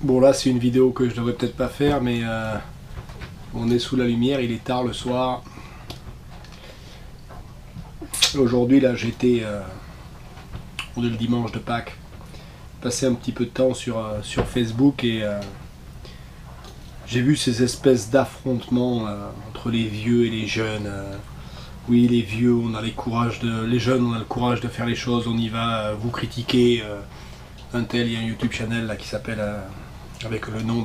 Bon là c'est une vidéo que je devrais peut-être pas faire, mais on est sous la lumière, il est tard le soir. Aujourd'hui là j'étais, on est le dimanche de Pâques, passé un petit peu de temps sur Facebook et j'ai vu ces espèces d'affrontements entre les vieux et les jeunes. Oui, les vieux, on a les jeunes, on a le courage de faire les choses, on y va, vous critiquez un tel, il y a un YouTube channel là qui s'appelle avec le nom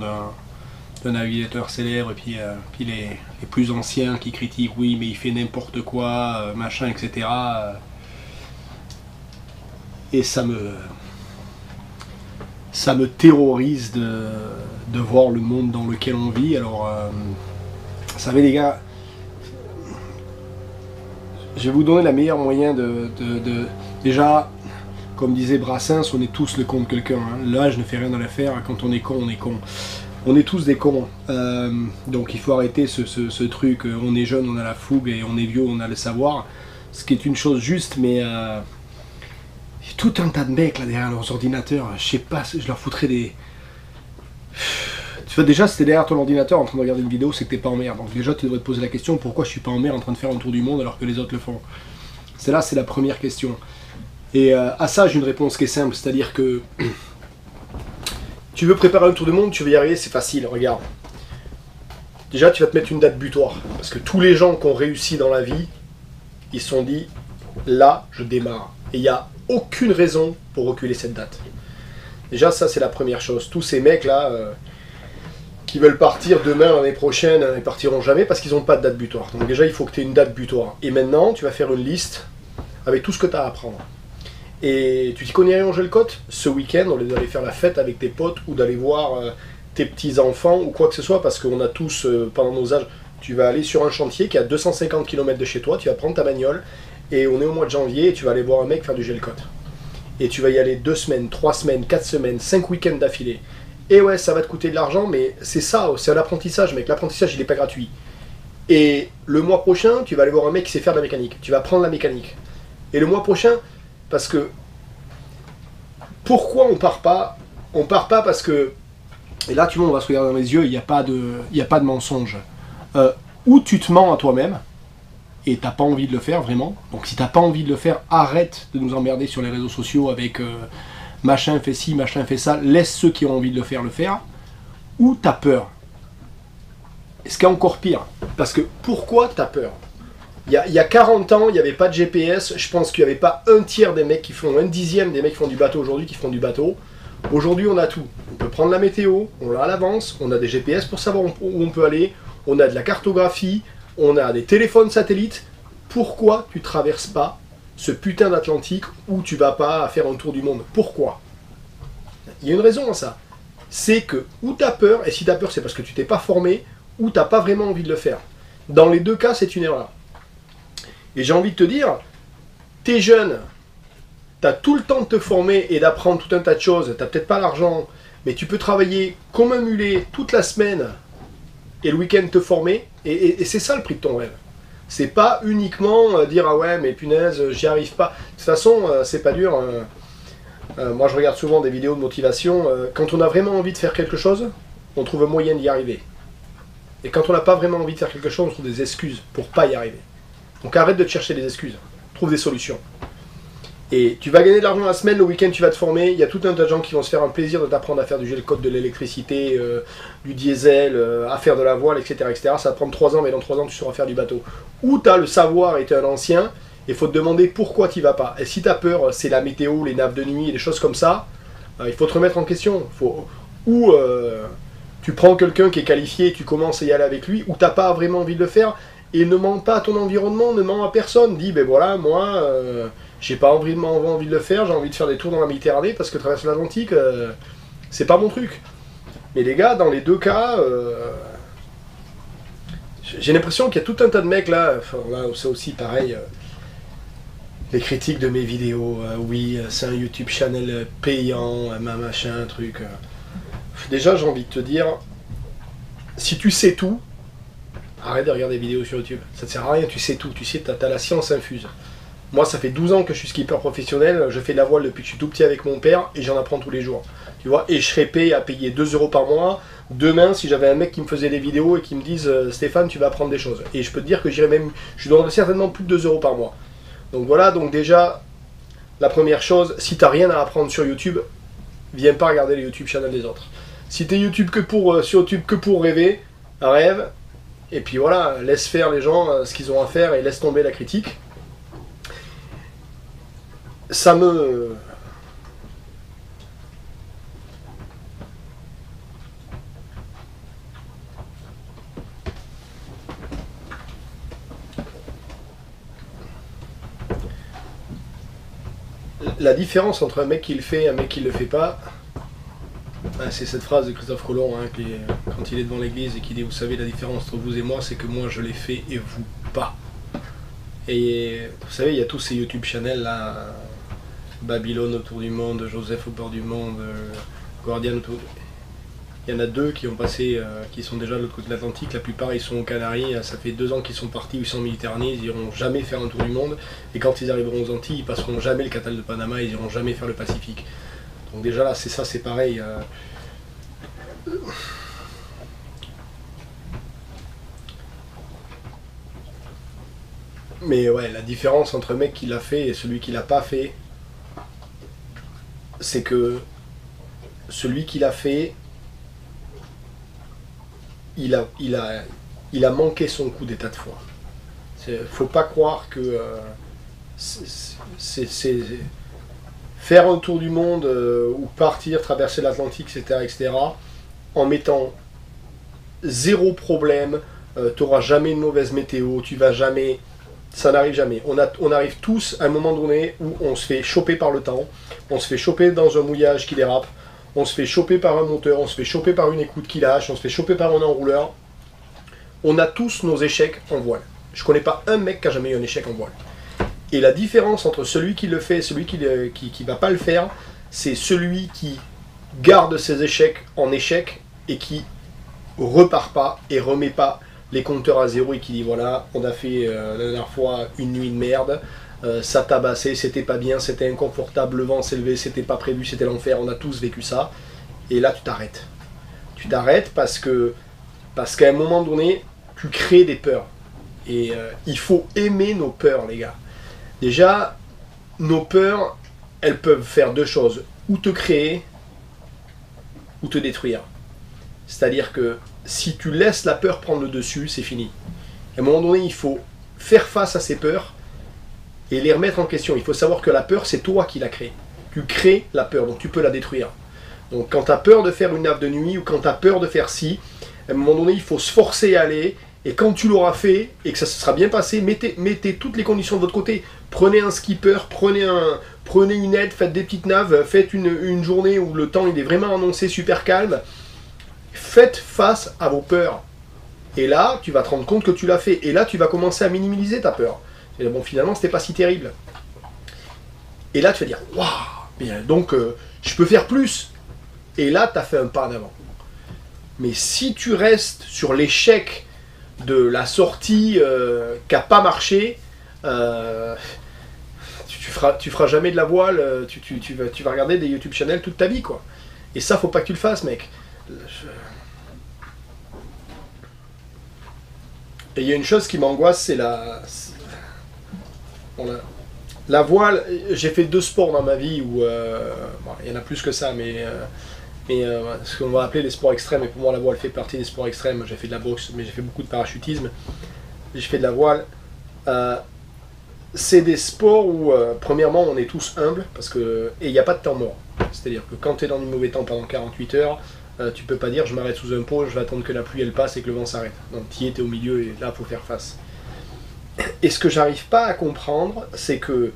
d'un navigateur célèbre, et puis les plus anciens qui critiquent, oui mais il fait n'importe quoi, machin, etc. Et ça me terrorise de voir le monde dans lequel on vit. Alors, vous savez les gars, je vais vous donner la meilleure moyen déjà, comme disait Brassens, on est tous le con de quelqu'un. Hein. Là, je ne fais rien dans l'affaire. Quand on est con, on est con. On est tous des cons. Donc il faut arrêter ce truc. On est jeune, on a la fougue, et on est vieux, on a le savoir. Ce qui est une chose juste, mais il y a tout un tas de mecs là derrière leurs ordinateurs. Je sais pas, je leur foutrais des... Tu vois, déjà, si t'es derrière ton ordinateur en train de regarder une vidéo, c'est que t'es pas en mer. Donc déjà, tu devrais te poser la question, pourquoi je suis pas en mer en train de faire un tour du monde alors que les autres le font? C'est la première question. Et à ça, j'ai une réponse qui est simple, c'est-à-dire que tu veux préparer un tour du monde, tu veux y arriver, c'est facile, regarde. Déjà, tu vas te mettre une date butoir, parce que tous les gens qui ont réussi dans la vie, ils se sont dit, là, je démarre. Et il n'y a aucune raison pour reculer cette date. Déjà, ça, c'est la première chose. Tous ces mecs-là, qui veulent partir demain, l'année prochaine, ils partiront jamais parce qu'ils n'ont pas de date butoir. Donc déjà, il faut que tu aies une date butoir. Et maintenant, tu vas faire une liste avec tout ce que tu as à apprendre. Et tu t'y connais rien en gel-cote? Ce week-end, au lieu d'aller faire la fête avec tes potes ou d'aller voir tes petits-enfants ou quoi que ce soit, parce qu'on a tous, pendant nos âges, tu vas aller sur un chantier qui est à 250 km de chez toi, tu vas prendre ta bagnole, et on est au mois de janvier, et tu vas aller voir un mec faire du gel-cote. Et tu vas y aller 2 semaines, 3 semaines, 4 semaines, 5 week-ends d'affilée. Et ouais, ça va te coûter de l'argent, mais c'est ça, c'est un apprentissage, mec. L'apprentissage, il n'est pas gratuit. Et le mois prochain, tu vas aller voir un mec qui sait faire de la mécanique. Tu vas apprendre la mécanique. Et le mois prochain, parce que... Pourquoi on part pas? On part pas parce que... Et là, tu vois, on va se regarder dans les yeux, il n'y a pas de mensonge. Ou tu te mens à toi-même, et t'as pas envie de le faire, vraiment. Donc si t'as pas envie de le faire, arrête de nous emmerder sur les réseaux sociaux avec... machin fait ci, machin fait ça, laisse ceux qui ont envie de le faire, ou t'as peur. Et ce qui est encore pire, parce que pourquoi t'as peur? Il y a 40 ans, il n'y avait pas de GPS, je pense qu'il n'y avait pas un tiers des mecs qui font, un dixième des mecs qui font du bateau aujourd'hui qui font du bateau. Aujourd'hui on a tout, on peut prendre la météo, on l'a à l'avance, on a des GPS pour savoir où on peut aller, on a de la cartographie, on a des téléphones satellites. Pourquoi tu traverses pas ce putain d'Atlantique où tu vas pas faire un tour du monde? Pourquoi? Il y a une raison à ça. C'est que ou tu as peur, et si tu as peur c'est parce que tu t'es pas formé, ou tu n'as pas vraiment envie de le faire. Dans les deux cas, c'est une erreur. Et j'ai envie de te dire, t'es jeune, tu as tout le temps de te former et d'apprendre tout un tas de choses, tu n'as peut-être pas l'argent, mais tu peux travailler comme un mulet toute la semaine et le week-end te former, et c'est ça le prix de ton rêve. C'est pas uniquement dire ah ouais mais punaise j'y arrive pas. De toute façon c'est pas dur. Moi je regarde souvent des vidéos de motivation. Quand on a vraiment envie de faire quelque chose, on trouve un moyen d'y arriver. Et quand on n'a pas vraiment envie de faire quelque chose, on trouve des excuses pour pas y arriver. Donc arrête de te chercher des excuses. Trouve des solutions. Et tu vas gagner de l'argent la semaine, le week-end tu vas te former. Il y a tout un tas de gens qui vont se faire un plaisir de t'apprendre à faire du gel-cote, de l'électricité, du diesel, à faire de la voile, etc., etc. Ça va te prendre 3 ans, mais dans 3 ans tu sauras faire du bateau. Ou tu as le savoir et tu es un ancien, il faut te demander pourquoi tu vas pas. Et si tu as peur, c'est la météo, les nappes de nuit, des choses comme ça, il faut te remettre en question. Ou tu prends quelqu'un qui est qualifié et tu commences à y aller avec lui, ou tu n'as pas vraiment envie de le faire, et ne mens pas à ton environnement, ne mens à personne. Dis, ben voilà, moi... j'ai pas envie de le faire, j'ai envie de faire des tours dans la Méditerranée parce que traverser l'Atlantique, c'est pas mon truc. Mais les gars, dans les deux cas, j'ai l'impression qu'il y a tout un tas de mecs là, enfin là, c'est aussi pareil, les critiques de mes vidéos, oui, c'est un YouTube channel payant, machin, truc. Déjà, j'ai envie de te dire, si tu sais tout, arrête de regarder des vidéos sur YouTube. Ça te sert à rien, tu sais tout, tu sais, t'as la science infuse. Moi, ça fait 12 ans que je suis skipper professionnel, je fais de la voile depuis que je suis tout petit avec mon père, et j'en apprends tous les jours. Tu vois, et je serais payé à payer 2 euros par mois. Demain, si j'avais un mec qui me faisait des vidéos et qui me dise Stéphane, tu vas apprendre des choses. Et je peux te dire que j'irais même, je donnerais certainement plus de 2 euros par mois. Donc voilà, donc déjà, la première chose, si t'as rien à apprendre sur YouTube, viens pas regarder les YouTube channels des autres. Si t'es sur YouTube que pour rêver, rêve, et puis voilà, laisse faire les gens ce qu'ils ont à faire et laisse tomber la critique. Ça me... La différence entre un mec qui le fait et un mec qui le fait pas, c'est cette phrase de Christophe Colomb, hein, quand il est devant l'église et qu'il dit, vous savez, la différence entre vous et moi, c'est que moi je l'ai fait et vous pas. Et vous savez, il y a tous ces YouTube channels là, Babylone autour du monde, Joseph au bord du monde, Guardian autour... Il y en a 2 qui ont passé, qui sont déjà de l'autre côté de l'Atlantique, la plupart ils sont aux Canaries, ça fait 2 ans qu'ils sont partis, ils sont en Méditerranée, ils iront jamais faire un tour du monde, et quand ils arriveront aux Antilles, ils passeront jamais le canal de Panama, ils iront jamais faire le Pacifique. Donc déjà là, c'est ça, c'est pareil. Mais ouais, la différence entre le mec qui l'a fait et celui qui l'a pas fait, c'est que celui qui l'a fait, il a manqué son coup des tas de fois. Faut pas croire que c'est faire un tour du monde ou partir, traverser l'Atlantique, etc., en mettant 0 problème, t'auras jamais une mauvaise météo, tu vas jamais... Ça n'arrive jamais. On arrive tous à un moment donné où on se fait choper par le temps, on se fait choper dans un mouillage qui dérape, on se fait choper par un moteur, on se fait choper par une écoute qui lâche, on se fait choper par un enrouleur. On a tous nos échecs en voile. Je connais pas un mec qui a jamais eu un échec en voile. Et la différence entre celui qui le fait et celui qui va pas le faire, c'est celui qui garde ses échecs en échec et qui repart pas et remet pas les compteurs à zéro et qui dit voilà, on a fait la dernière fois une nuit de merde, ça tabassait, c'était pas bien, c'était inconfortable, le vent s'est levé, c'était pas prévu, c'était l'enfer, on a tous vécu ça. Et là tu t'arrêtes. Tu t'arrêtes parce qu'à un moment donné, tu crées des peurs. Et il faut aimer nos peurs, les gars. Déjà, nos peurs, elles peuvent faire 2 choses. Ou te créer, ou te détruire. C'est-à-dire que si tu laisses la peur prendre le dessus, c'est fini. À un moment donné, il faut faire face à ces peurs et les remettre en question. Il faut savoir que la peur, c'est toi qui l'as créée. Tu crées la peur, donc tu peux la détruire. Donc quand tu as peur de faire une nave de nuit ou quand tu as peur de faire ci, à un moment donné, il faut se forcer à aller. Et quand tu l'auras fait et que ça se sera bien passé, mettez toutes les conditions de votre côté. Prenez un skipper, prenez une aide, faites des petites naves, faites une journée où le temps il est vraiment annoncé super calme. Faites face à vos peurs. Et là, tu vas te rendre compte que tu l'as fait. Et là, tu vas commencer à minimiser ta peur. Et bon, finalement, c'était pas si terrible. Et là, tu vas dire, waouh, donc je peux faire plus. Et là, tu as fait un pas en avant. Mais si tu restes sur l'échec de la sortie qui n'a pas marché, tu feras jamais de la voile, tu vas regarder des YouTube channels toute ta vie, quoi. Et ça, faut pas que tu le fasses, mec. Et il y a une chose qui m'angoisse, c'est la voile. J'ai fait 2 sports dans ma vie où il y en a plus que ça, mais ce qu'on va appeler les sports extrêmes, et pour moi la voile fait partie des sports extrêmes. J'ai fait de la boxe, mais j'ai fait beaucoup de parachutisme, j'ai fait de la voile. C'est des sports où premièrement on est tous humbles, et il n'y a pas de temps mort. C'est-à-dire que quand tu es dans du mauvais temps pendant 48 heures, tu peux pas dire je m'arrête sous un pont, je vais attendre que la pluie elle passe et que le vent s'arrête. Donc tu es au milieu et là il faut faire face. Et ce que j'arrive pas à comprendre, c'est que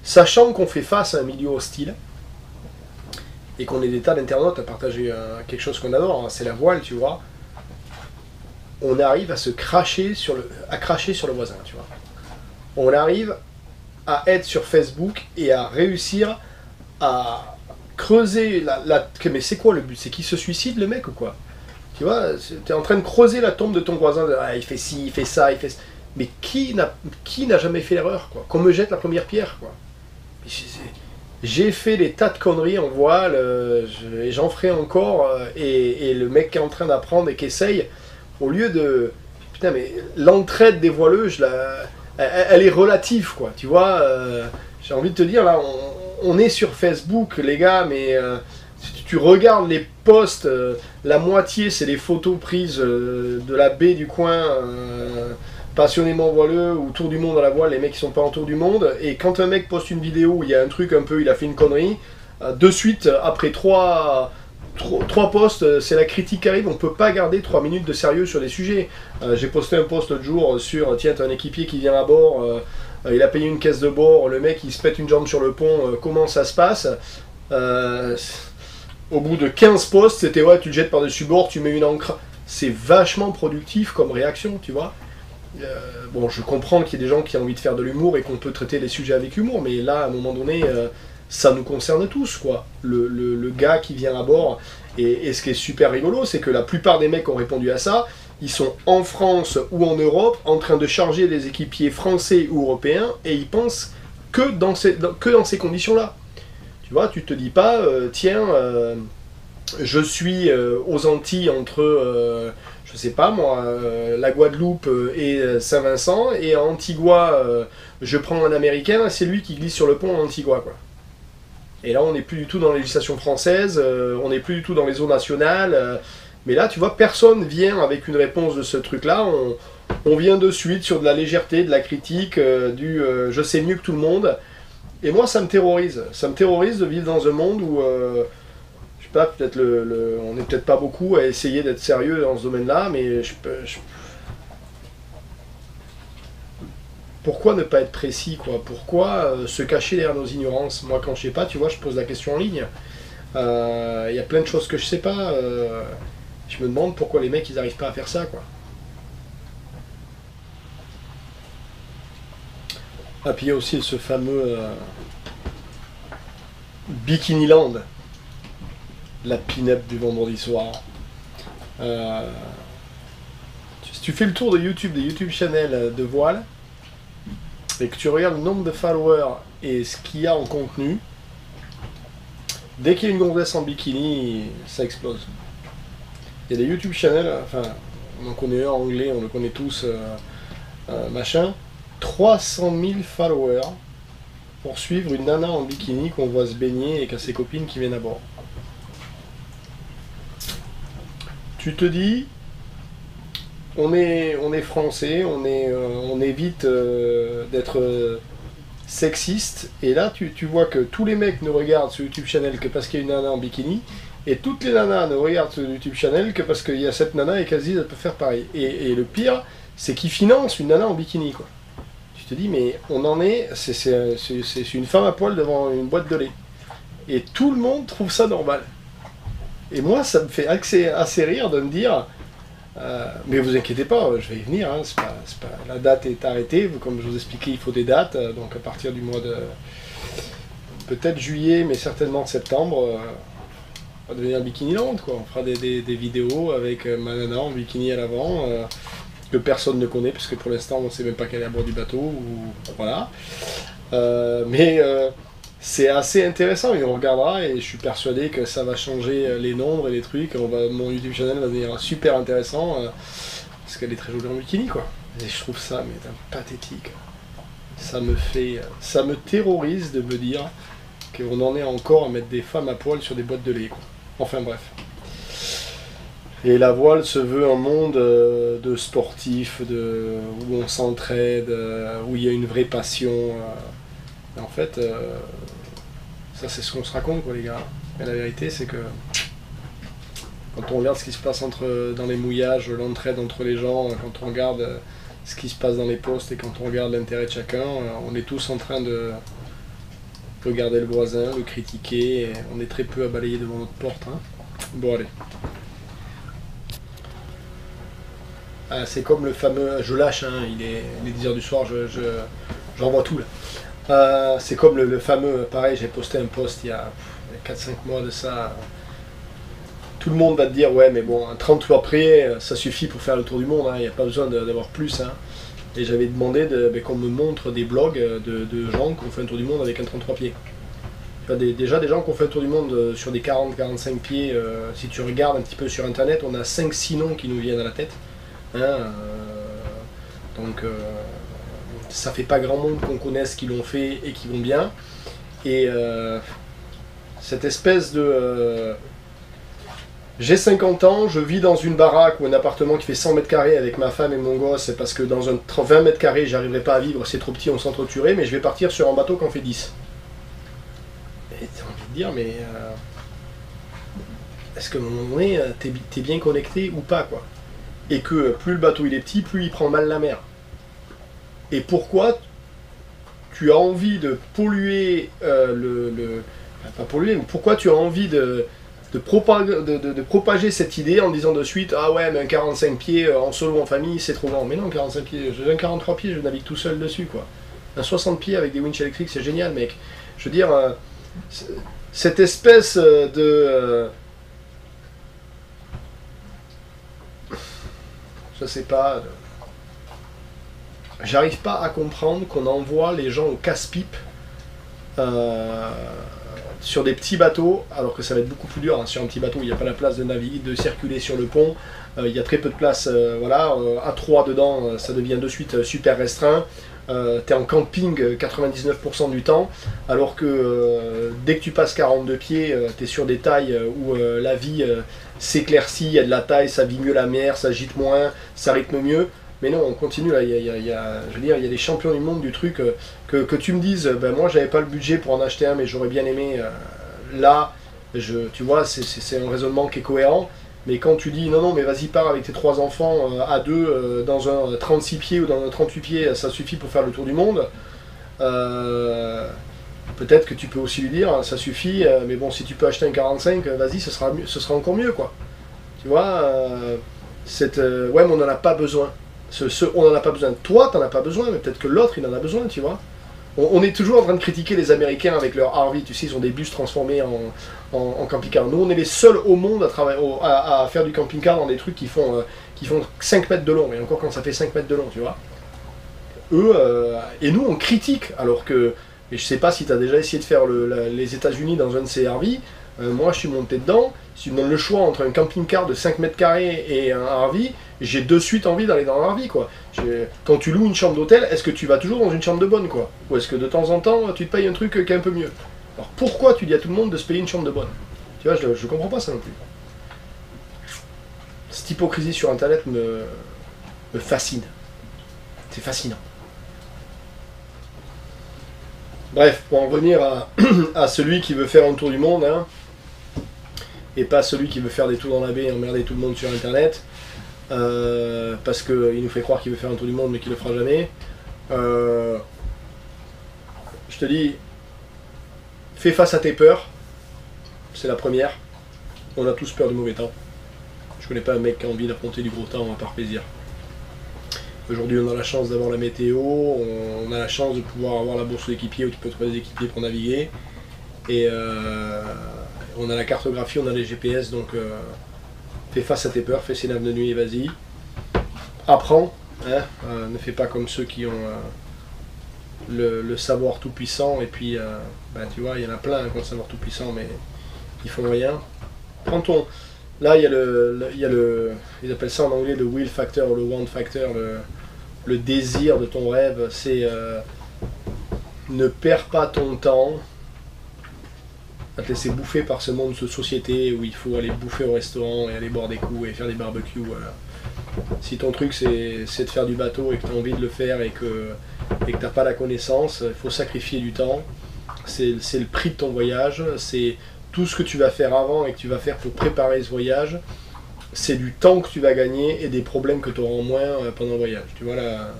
sachant qu'on fait face à un milieu hostile, et qu'on est des tas d'internautes à partager quelque chose qu'on adore, hein, c'est la voile, tu vois, on arrive à cracher sur le voisin, tu vois. On arrive à être sur Facebook et à réussir à creuser mais c'est quoi le but? C'est qu'il se suicide, le mec, ou quoi? Tu vois, t'es en train de creuser la tombe de ton voisin, il fait ci, il fait ça, il fait ça. Mais qui n'a jamais fait l'erreur, quoi? Qu'on me jette la première pierre, quoi. J'ai fait des tas de conneries en voile, et j'en ferai encore, et le mec qui est en train d'apprendre et qui essaye, au lieu de... Putain, mais l'entraide des voileux, elle est relative, quoi, tu vois. J'ai envie de te dire, là, on est sur Facebook, les gars, mais si tu regardes les posts, la moitié, c'est des photos prises de la baie du coin, passionnément voileux, ou tour du monde à la voile, les mecs qui sont pas en tour du monde, et quand un mec poste une vidéo où il y a un truc un peu, il a fait une connerie, de suite, après trois posts, c'est la critique qui arrive, on peut pas garder 3 minutes de sérieux sur des sujets. J'ai posté un post l'autre jour sur, tiens, t'as un équipier qui vient à bord, il a payé une caisse de bord, le mec il se pète une jambe sur le pont, comment ça se passe? Au bout de 15 posts, c'était ouais, tu le jettes par-dessus bord, tu mets une encre. C'est vachement productif comme réaction, tu vois. Bon, je comprends qu'il y ait des gens qui ont envie de faire de l'humour et qu'on peut traiter les sujets avec humour, mais là, à un moment donné, ça nous concerne tous, quoi. Le gars qui vient à bord, et ce qui est super rigolo, c'est que la plupart des mecs qui ont répondu à ça, ils sont en France ou en Europe en train de charger des équipiers français ou européens, et ils pensent que dans ces conditions-là. Tu vois, tu te dis pas, tiens, je suis aux Antilles entre, je sais pas moi, la Guadeloupe et Saint-Vincent, et à Antigua, je prends un Américain, c'est lui qui glisse sur le pont à Antigua, quoi. Et là, on n'est plus du tout dans la législation française, on n'est plus du tout dans les eaux nationales, mais là, tu vois, personne vient avec une réponse de ce truc-là, on vient de suite sur de la légèreté, de la critique, du je sais mieux que tout le monde. Et moi, ça me terrorise. Ça me terrorise de vivre dans un monde où, je sais pas, peut-être on n'est peut-être pas beaucoup à essayer d'être sérieux dans ce domaine-là, mais pourquoi ne pas être précis, quoi? Pourquoi se cacher derrière nos ignorances? Moi, quand je sais pas, tu vois, je pose la question en ligne. Il y a plein de choses que je sais pas. Je me demande pourquoi les mecs, ils n'arrivent pas à faire ça, quoi. Ah, puis il y a aussi ce fameux Bikini Land, la pin-up du vendredi soir. Si tu fais le tour de YouTube, des YouTube channels de voile, et que tu regardes le nombre de followers et ce qu'il y a en contenu, dès qu'il y a une gonzesse en bikini, ça explose. Il y a des YouTube channels, enfin, on en connaît un en anglais, on le connaît tous, machin, 300 000 followers pour suivre une nana en bikini qu'on voit se baigner et qui a ses copines qui viennent à bord. Tu te dis, on est français, on évite d'être sexiste, et là tu vois que tous les mecs ne regardent ce YouTube channel que parce qu'il y a une nana en bikini, et toutes les nanas ne regardent ce YouTube channel que parce qu'il y a cette nana et qu'elles se disent qu'elle peut faire pareil. Et le pire, c'est qu'ils financent une nana en bikini, quoi. Tu te dis, mais on en est, c'est une femme à poil devant une boîte de lait. Et tout le monde trouve ça normal. Et moi, ça me fait assez rire de me dire, mais vous inquiétez pas, je vais y venir, hein, la date est arrêtée, comme je vous expliquais, il faut des dates, donc à partir du mois de, peut-être juillet, mais certainement septembre, on va devenir Bikini Land, quoi. On fera des vidéos avec ma nana en bikini à l'avant, que personne ne connaît, parce que pour l'instant on ne sait même pas qu'elle est à bord du bateau, ou voilà. Mais c'est assez intéressant, et on regardera, et je suis persuadé que ça va changer les nombres et les trucs. Mon YouTube channel va devenir super intéressant, parce qu'elle est très jolie en bikini, quoi. Et je trouve ça mais pathétique. Ça me terrorise de me dire qu'on en est encore à mettre des femmes à poil sur des boîtes de lait, quoi. Enfin bref. Et la voile se veut un monde de sportifs, où on s'entraide, où il y a une vraie passion. En fait, ça c'est ce qu'on se raconte, quoi, les gars. Mais la vérité, c'est que quand on regarde ce qui se passe dans les mouillages, l'entraide entre les gens, quand on regarde ce qui se passe dans les postes et quand on regarde l'intérêt de chacun, on est tous en train de regarder le voisin, le critiquer, et on est très peu à balayer devant notre porte, hein. Bon, allez. Ah, c'est comme le fameux... Je lâche, hein, il est 10h du soir, j'envoie tout, là. C'est comme le fameux... Pareil, j'ai posté un post il y a 4-5 mois de ça. Tout le monde va te dire, ouais, mais bon, 30 jours après, ça suffit pour faire le tour du monde, hein, il n'y a pas besoin d'avoir plus, hein. Et j'avais demandé qu'on me montre des blogs de gens qui ont fait un tour du monde avec un 33 pieds. Déjà des gens qui ont fait un tour du monde sur des 40-45 pieds, si tu regardes un petit peu sur internet, on a 5-6 noms qui nous viennent à la tête. Hein, donc ça fait pas grand monde qu'on connaisse qui l'ont fait et qui vont bien. Et cette espèce de... j'ai 50 ans, je vis dans une baraque ou un appartement qui fait 100 mètres carrés avec ma femme et mon gosse, c'est parce que dans un 20 mètres carrés, j'arriverai pas à vivre, c'est trop petit, on s'entretuerait, mais je vais partir sur un bateau qui en fait 10. Et t'as envie de dire, mais est-ce qu'à un moment donné, t'es bien connecté ou pas, quoi? Et que plus le bateau il est petit, plus il prend mal la mer. Et pourquoi tu as envie de polluer enfin, pas polluer, mais pourquoi tu as envie de propager cette idée en disant de suite ah ouais mais un 45 pieds en solo en famille c'est trop grand. Mais non, 45 pieds, j'ai un 43 pieds, je navigue tout seul dessus quoi. Un 60 pieds avec des winches électriques c'est génial mec. Je veux dire cette espèce je sais pas, j'arrive pas à comprendre qu'on envoie les gens au casse-pipe sur des petits bateaux, alors que ça va être beaucoup plus dur. Hein. Sur un petit bateau, il n'y a pas la place de naviguer, de circuler sur le pont. Il y a très peu de place. Voilà, à 3 dedans, ça devient de suite super restreint. T'es en camping 99% du temps, alors que dès que tu passes 42 pieds, t'es sur des tailles où la vie s'éclaircit, il y a de la taille, ça vit mieux la mer, ça gîte moins, ça rythme mieux. Mais non, on continue là, je veux dire, il y a des champions du monde du truc, que tu me dises, ben moi j'avais pas le budget pour en acheter un, mais j'aurais bien aimé, là, tu vois, c'est un raisonnement qui est cohérent, mais quand tu dis, non, non, mais vas-y, pars avec tes 3 enfants à deux, dans un 36 pieds ou dans un 38 pieds, ça suffit pour faire le tour du monde, peut-être que tu peux aussi lui dire, ça suffit, mais bon, si tu peux acheter un 45, vas-y, ce sera encore mieux, quoi. Tu vois, ouais, mais on n'en a pas besoin. On n'en a pas besoin. Toi, t'en as pas besoin, mais peut-être que l'autre, il en a besoin, tu vois. On est toujours en train de critiquer les Américains avec leur RV, tu sais, ils ont des bus transformés en camping-car. Nous, on est les seuls au monde à faire du camping-car dans des trucs qui font 5 mètres de long, et encore quand ça fait 5 mètres de long, tu vois. Eux, et nous, on critique, alors que, et je sais pas si tu as déjà essayé de faire les États-Unis dans un de ces RV, moi, je suis monté dedans. Si tu me donnes le choix entre un camping-car de 5 mètres carrés et un RV, j'ai de suite envie d'aller dans un RV, quoi. Quand tu loues une chambre d'hôtel, est-ce que tu vas toujours dans une chambre de bonne, quoi? Ou est-ce que de temps en temps, tu te payes un truc qui est un peu mieux? Alors pourquoi tu dis à tout le monde de se payer une chambre de bonne? Tu vois, je comprends pas ça non plus. Cette hypocrisie sur Internet me fascine. C'est fascinant. Bref, pour en revenir à celui qui veut faire un tour du monde, hein, et pas celui qui veut faire des tours dans la baie et emmerder tout le monde sur Internet, parce qu'il nous fait croire qu'il veut faire un tour du monde mais qu'il le fera jamais. Je te dis, fais face à tes peurs, c'est la première. On a tous peur du mauvais temps. Je connais pas un mec qui a envie d'affronter du gros temps par plaisir. Aujourd'hui, on a la chance d'avoir la météo, on a la chance de pouvoir avoir la bourse d'équipier où tu peux trouver des équipiers pour naviguer. Et on a la cartographie, on a les GPS, donc fais face à tes peurs, fais ses naves de nuit et vas-y. Apprends, hein, ne fais pas comme ceux qui ont le savoir tout puissant, et puis ben, tu vois, il y en a plein qui ont le savoir tout puissant, mais ils font rien. Prends ton... Là, il y a ils appellent ça en anglais le will factor ou le want factor, le désir de ton rêve, c'est ne perds pas ton temps à te laisser bouffer par ce monde de société où il faut aller bouffer au restaurant et aller boire des coups et faire des barbecues. Voilà. Si ton truc c'est de faire du bateau et que tu as envie de le faire et que tu n'as pas la connaissance, il faut sacrifier du temps. C'est le prix de ton voyage, c'est tout ce que tu vas faire avant et que tu vas faire pour préparer ce voyage. C'est du temps que tu vas gagner et des problèmes que tu auras en moins pendant le voyage. Tu vois là,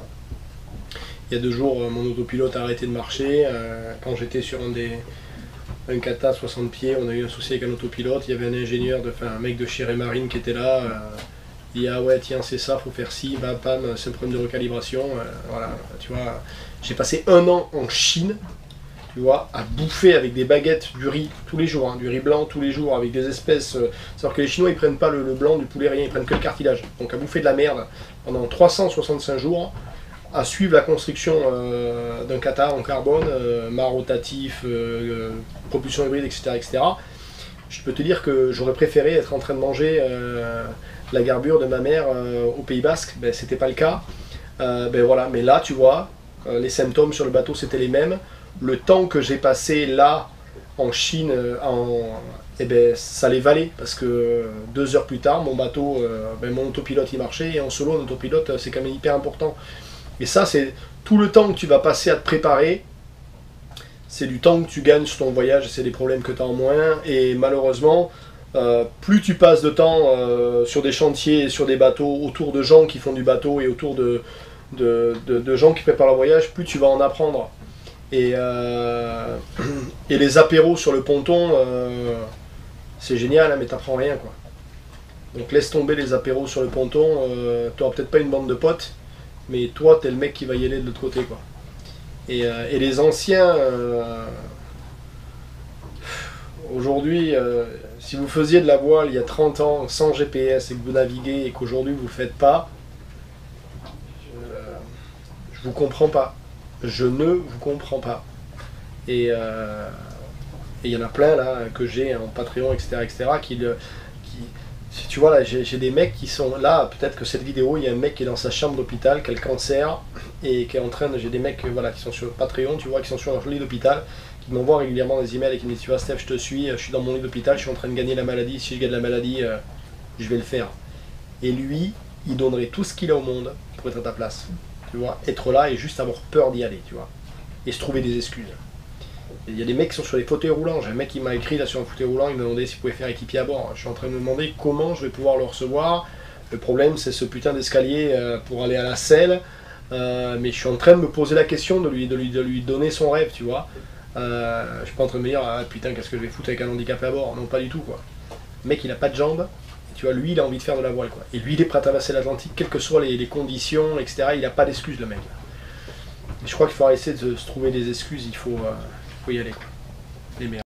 il y a 2 jours, mon autopilote a arrêté de marcher. Quand j'étais sur un kata 60 pieds, on a eu un souci avec un autopilote. Il y avait un ingénieur, un mec de chez Raymarine qui était là. Il dit ah ouais tiens c'est ça, faut faire ci, bam bam, c'est un problème de recalibration. Voilà, tu vois, j'ai passé 1 an en Chine. Tu vois, à bouffer avec des baguettes du riz tous les jours, hein, du riz blanc tous les jours, avec des espèces... c'est-à-dire que les Chinois, ils prennent pas le blanc du poulet, rien, ils prennent que le cartilage. Donc à bouffer de la merde pendant 365 jours, à suivre la construction d'un kata en carbone, mât rotatif, propulsion hybride, etc., etc., je peux te dire que j'aurais préféré être en train de manger la garbure de ma mère au Pays Basque. Ben, c'était pas le cas. Ben voilà, mais là, tu vois, les symptômes sur le bateau c'était les mêmes. Le temps que j'ai passé là en Chine, eh ben, ça les valait parce que 2 heures plus tard, mon bateau, ben, mon autopilote il marchait, et en solo, un autopilote c'est quand même hyper important. Et ça, c'est tout le temps que tu vas passer à te préparer, c'est du temps que tu gagnes sur ton voyage, c'est des problèmes que tu as en moins, et malheureusement, plus tu passes de temps sur des chantiers, sur des bateaux, autour de gens qui font du bateau et autour de gens qui préparent leur voyage, plus tu vas en apprendre. Et les apéros sur le ponton, c'est génial, hein, mais t'apprends rien, quoi. Donc laisse tomber les apéros sur le ponton, t'auras peut-être pas une bande de potes, mais toi t'es le mec qui va y aller de l'autre côté, quoi. Et les anciens, aujourd'hui, si vous faisiez de la voile il y a 30 ans sans GPS et que vous naviguez et qu'aujourd'hui vous le faites pas, je vous comprends pas. Je ne vous comprends pas. Et il y en a plein là que j'ai en Patreon, etc., si tu vois là, j'ai des mecs qui sont là, peut-être que cette vidéo, il y a un mec qui est dans sa chambre d'hôpital, qui a le cancer, et qui est en train de, j'ai des mecs voilà, qui sont sur Patreon, tu vois, qui sont sur leur lit d'hôpital, qui m'envoient régulièrement des emails et qui me disent, tu vois Steph, je te suis, je suis dans mon lit d'hôpital, je suis en train de gagner la maladie, si je gagne la maladie, je vais le faire. Et lui, il donnerait tout ce qu'il a au monde pour être à ta place, tu vois, être là et juste avoir peur d'y aller, tu vois, et se trouver des excuses. Il y a des mecs qui sont sur les fauteuils roulants. J'ai un mec qui m'a écrit là sur un fauteuil roulant, il m'a demandé s'il pouvait faire équipier à bord. Je suis en train de me demander comment je vais pouvoir le recevoir. Le problème, c'est ce putain d'escalier pour aller à la selle. Mais je suis en train de me poser la question de lui donner son rêve, tu vois. Je suis pas en train de me dire, ah putain, qu'est-ce que je vais foutre avec un handicapé à bord. Non, pas du tout, quoi. Le mec, il a pas de jambes. Et tu vois, lui, il a envie de faire de la voile, quoi. Et lui, il est prêt à traverser l'Atlantique, quelles que soient les conditions, etc. Il n'a pas d'excuses, le mec. Et je crois qu'il faut essayer de se trouver des excuses, il faut y aller, quoi. Les meilleurs.